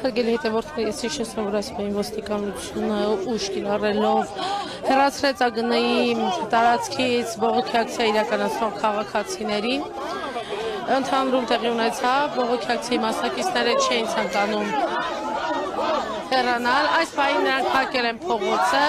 Հարգելի հետևորդներ, ես հիշեցնում որ այսօր ոստիկանությունը ուժ կիրառելով հեռացրեց ԱԳՆ-ի տարածքից բողոքի ակցիա իրականացնող քաղաքացիներին։ Ընդհանրում տեղի ունեցավ, բողոքի ակցիայի մասնակիցները չէին ցանկանում հեռանալ, այս պահին նրանք փակել են փողոցը։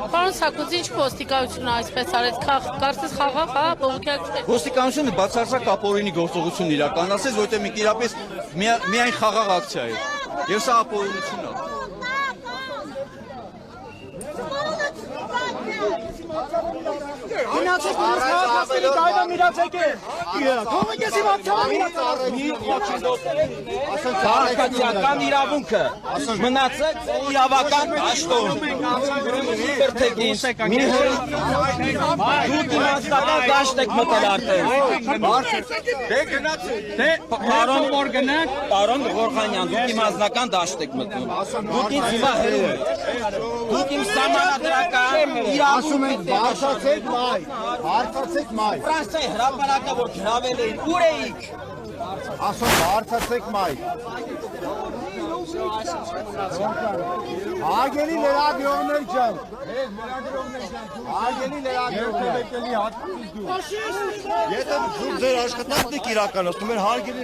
Պարոն Սակոց, ինչ ոստիկանությունը այսպես արեց, կարծես խաղաղ, հա, բողոքի ակցիա։ Ոստիկանությունը բացարձակ ապօրինի գործողություն իրականացրեց, որտեղ մի իրապես միայն խաղաղ ակցիա է։ Եվ սա ապօրինություն է։ Գնացեք մյուս քաղաքացիների գայլը միրացեք է։ Թողեք ես իմ քաղաքացիական իրավունքը մնացեք իրավական դաշտում։ Դուք իմաստական դաշտ եք մտել արդեն։ Դե գնացեք։ Դե պարոն որ գնաք, պարոն Ղորխանյան, դուք իմաստական դաշտ եք մտնում։ Դուք ինձ հիմա հերո եք։ Դուք իմ սահմանադրական իրավունք Բարձացեք մայ, բարձացեք մայ։ Ֆրանսիայի հրապարակը որ գրավել էին, ուր էիք։ Ասում բարձացեք մայ։ Հարգելի լրագրողներ ջան։ Հարգելի լրագրողներ։ Եթե դուք ձեր աշխատանքն եք իրականացնում, հարգելի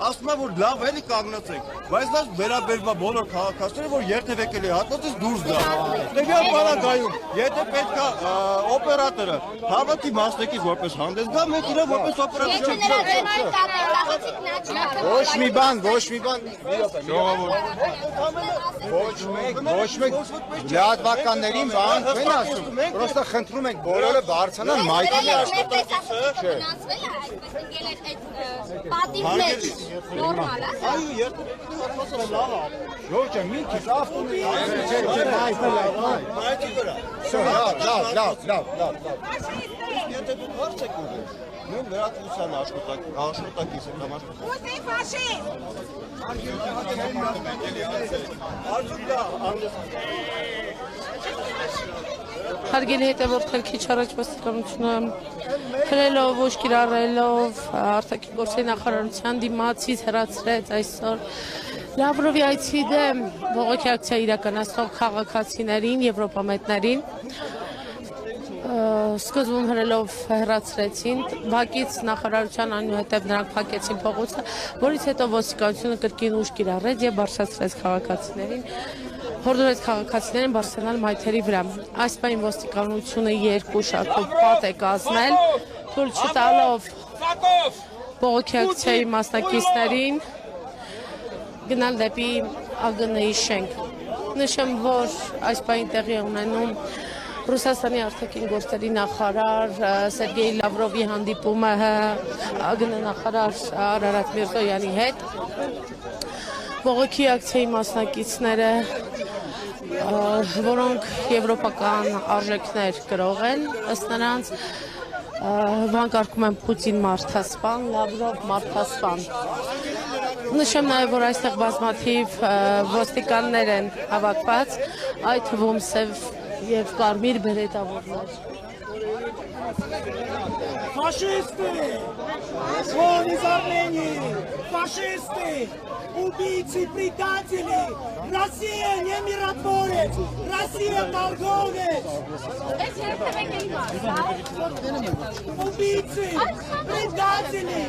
ասում եմ որ լավ էլի կանգնացեք, բայց դա վերաբերվում է բոլոր քաղաքացիներին, որ երթևեկելի հատվածից դուրս գա։ Տվյալ բանակայում, եթե պետք է օպերատորը հավաքի մասնակից որպես հանդես գա, մենք իրեն որպես օպերատոր Ոչ մի բան, ոչ մեկ լրատվականներին բան չեն ասում, պրոստը խնդրում ենք բոլորը բարձրանան մայթի Normal, այո, երթևեկելի հատվածը լավ է։ Ոչ, մի քիչ ավտոմոբիլ։ Մայթի վրա։ Լավ։ Եթե դուք հարց եք ուղղում, նույն լրատվության աշխատակից եք կամ աշխատակից։ Ո՞ւստի ֆաշիստ։ Հարգելի հետևորդներ, քիչ առաջ ոստիկանությունը հրելով ուժ կիրառելով արտաքին գործերի նախարարության դիմացից հեռացրեց այսօր Լավրովի այցի դեմ բողոքի ակցիա իրականացնող քաղաքացիներին, եվրոպամետներին սկզբում հրելով հեռացրեցին, բակից նախարարության այնուհետև նրանք փակեցին փողոցը, որից հետո ոստիկանությունը կրկին ուժ կիրառեց եւ բարձրացրեց քաղաքացիներին, հորդորեց քաղաքացիներին բարձրանալ մայթերի վրա։ Այս պահին ոստիկանությունը երկու շարքով պատ է կազմել, թույլ չտալով բողոքի ակցիայի մասնակիցներին գնալ դեպի ԱԳՆ-ի շենք։ Նշեմ, որ այս պահին տեղի է ունենում Ռուսաստանի արտաքին գործերի նախարար Սերգեյ Լավրովի հանդիպումը ԱԳՆ նախարար Արարատ Միրզոյանի հետ։ Բողոքի ակցիայի մասնակիցները, որոնք եվրոպական արժեքներ կրող են, ըստ նրանց վանկարկում են Պուտին մարդասպան, Լավրով մարդասպան։ Նշեմ նաև, որ այստեղ բազմաթիվ ոստիկաններ են հավաքված, այդ թվում սև և կարմիր բերետավորներ։ Фашисты! Вон из Армении! Фашисты! Убийцы, предатели! Россия не миротворец! Россия торговец! Убийцы! Предатели!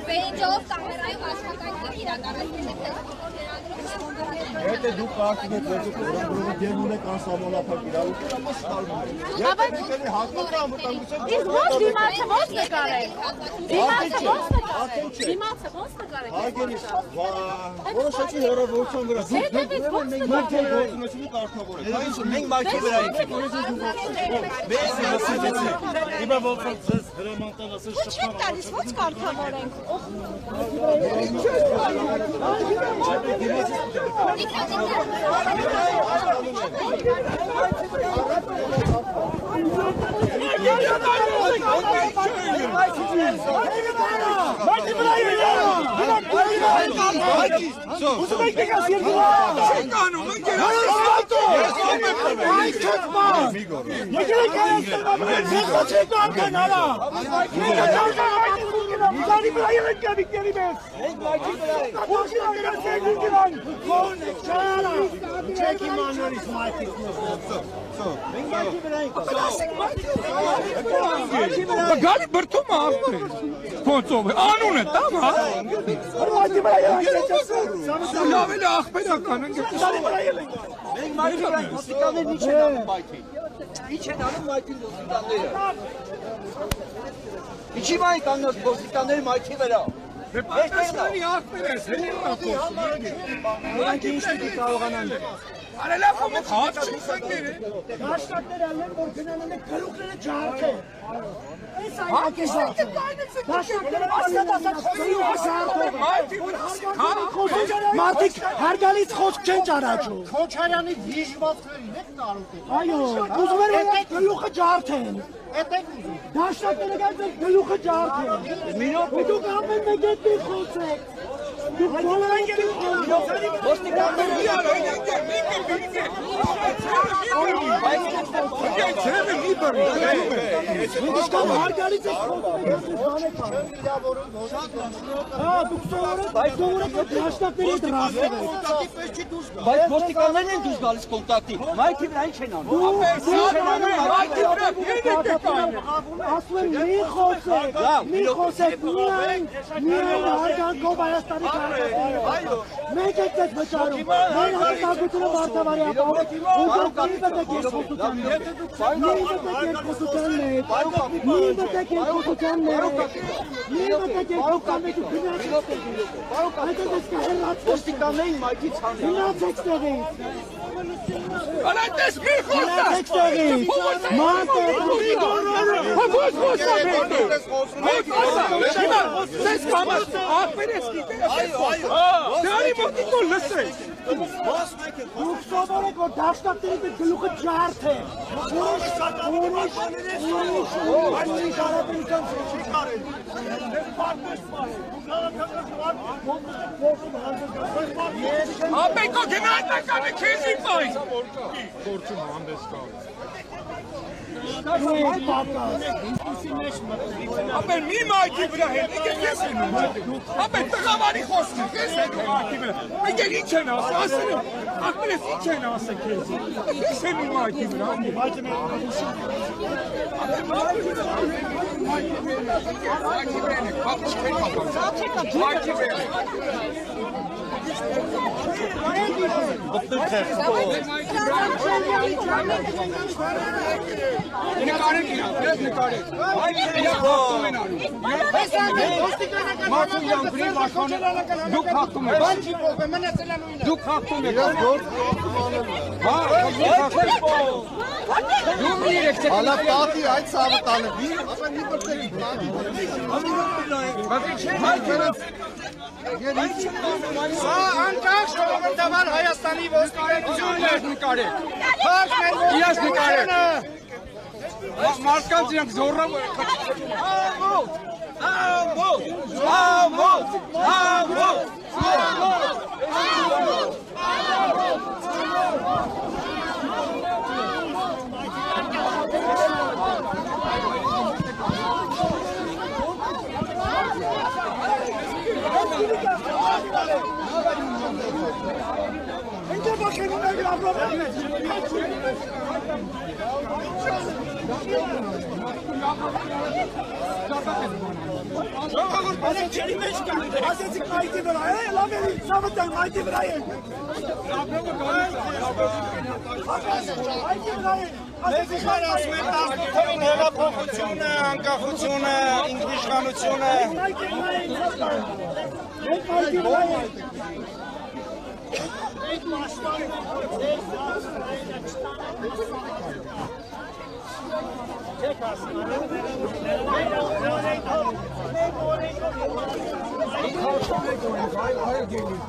Բեյջով կամերայով աշխատանքներ իրականացնել եք Եթե դուք կարծում եք, որ դուք դեմ ունեք անսահմանափակ իրավունքներ, ապա սխալվում եք։ Եթե դուք հաստատ անվտանգության Իսկ ոչ դիմացը ոչ նկարեք։ Դիմացը ոչ նկարեք։ Դիմացը ոչ նկարեք։ Հարգելի, որոշակի հեռավորության վրա Հետևից ոչ մենք նկարեք։ գործունեությունը կարգավորենք։ Այս մենք մայթի վրա ենք։ Հիմա ոնց ձեզ հրամանտան ասել Ոչ չեք տալիս, ոչ կարգավորենք։ Գալի բրդում աղբեր, կոնցով է, անուն է, տամ, հա? Լավ էլ աղբերական են գետի։ ոստիկաններն ինչ են անում մայթին։ Ինչ են անում մայթին ոստիկանները։ Ինչի մայ կանգնած ոստիկանները մայթի վրա։ Պատասխանի աղբեր ես, հենց Նրանք ինչ պիտի կարողանան։ արելախում եք հաց չուսակները։ Դաշնակները ալեն, որ գնանում եք գլուխները ջարդեն։ Այս այնակեզարդը։ Դաշնակները ասած մարդիկ հարգալից խոսք չեն ճանաչում։ Քոչարյանի դիժվածքներին եք տարուտ։ Այո, ուզում են որ գլուխը ջարդեն։ Դաշնակները գալիս գլուխը ջարդեն։ Դուք ամեն մեկի խոսեք։ Դուք բոլորը հարգալից եք Բայց ոստիկաններն են դուրս գալիս կոնտակտի։ Մայթի վրա ինչ են անում։ ասում են մի խոսեք միայն հարգանքով Հայաստանի քաղաքացիներին։ Մենք եք ձեզ վճարում, մեր հաստատությունը մարդավարի ապահով, ու դուք մի մտեք երկխոսության մեջ, Ոստիկաններին մայթից հանել։ Գնացեք տեղից։ Անատես մի Գնացեք տեղից։ Սես կամաս աղբեր ես գիտես։ Դարի մոտիկոն լսեք։ Դուք սովորեք, որ դաշնակների գլուխը ջարդ է։ Ուրիշ հարաբերության չի կարել։ Ապեկո գնահատականը քեզի պայ։ Ապեն մի մայթի վրա հետ, եկեք ես են ապեն տղավարի խոսքը, ես եք մայթի վրա, եկեք ինչ են ասել, աղբեր ես ինչ են ասել քեզ, ես են մի մայթի վրա, Ալա տատի այդ սավը տանը։ Սա անկախ ժողովրդավար Հայաստանի ոստիկանությունն է նկարել։ Իրաց նկարել։ Մարդկանց իրենք զորը Ասեցիք մայթի վրա, լավ է, սավտան մայթի վրա է։ Ասեցիք որ ասում են 18-ին հեղափոխությունը, անկախությունը, ինքնիշխանությունը։ Մայթի վրա է։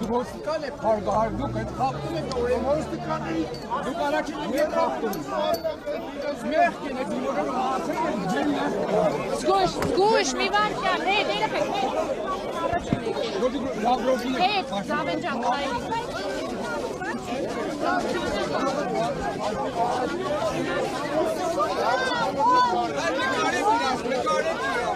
Ոստիկան է փարգահար, դուք այդ խախտում եք ոստիկանների, դուք առաջին եք խախտում։ Մեղքին եք դիմորում հացել եք ջեն Զգույշ, մի վարքյան, հետ, հետ, Զավեն ջան, Նկարեք իրաց, նկարեք իրաց։